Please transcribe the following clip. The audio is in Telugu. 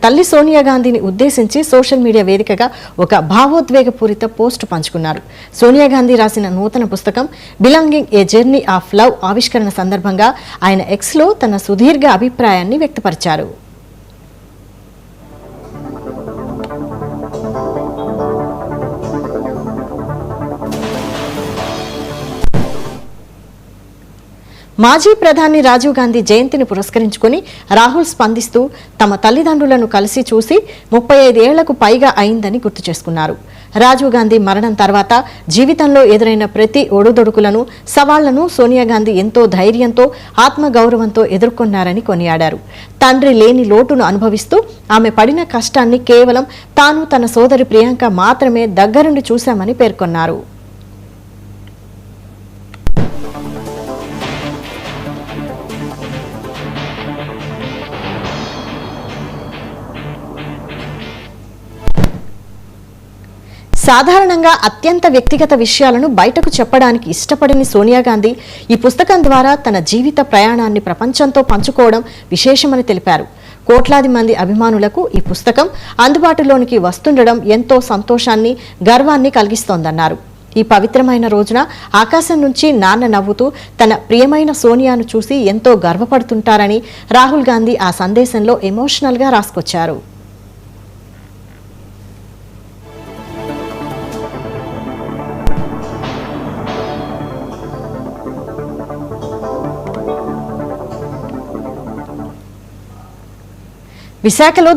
తల్లి సోనియా గాంధీని ఉద్దేశించి సోషల్ మీడియా వేదికగా ఒక భావోద్వేగపూరిత పోస్టు పంచుకున్నారు. సోనియా గాంధీ రాసిన నూతన పుస్తకం belonging A journey of love ఆవిష్కరణ సందర్భంగా ఆయన ఎక్స్లో తన సుదీర్ఘ అభిప్రాయాన్ని వ్యక్తపరిచారు. మాజీ ప్రధాని రాజీవ్ గాంధీ జయంతిని పురస్కరించుకుని రాహుల్ స్పందిస్తూ తమ తల్లిదండ్రులను కలిసి చూసి 35 ఏళ్లకు పైగా అయిందని గుర్తు చేసుకున్నారు. రాజీవ్ గాంధీ మరణం తర్వాత జీవితంలో ఎదురైన ప్రతి ఒడుదొడుకులను, సవాళ్లను సోనియా గాంధీ ఎంతో ధైర్యంతో, ఆత్మగౌరవంతో ఎదుర్కొన్నారని కొనియాడారు. తండ్రి లేని లోటును అనుభవిస్తూ ఆమె పడిన కష్టాన్ని కేవలం తాను, తన సోదరి ప్రియాంక మాత్రమే దగ్గరుండి చూశామని పేర్కొన్నారు. సాధారణంగా అత్యంత వ్యక్తిగత విషయాలను బయటకు చెప్పడానికి ఇష్టపడని సోనియా గాంధీ ఈ పుస్తకం ద్వారా తన జీవిత ప్రయాణాన్ని ప్రపంచంతో పంచుకోవడం విశేషమని తెలిపారు. కోట్లాది మంది అభిమానులకు ఈ పుస్తకం అందుబాటులోనికి వస్తుండడం ఎంతో సంతోషాన్ని, గర్వాన్ని కలిగిస్తోందన్నారు. ఈ పవిత్రమైన రోజున ఆకాశం నుంచి నాన్న నవ్వుతూ తన ప్రియమైన సోనియాను చూసి ఎంతో గర్వపడుతుంటారని రాహుల్ గాంధీ ఆ సందేశంలో ఎమోషనల్గా రాసుకొచ్చారు. విశాఖలో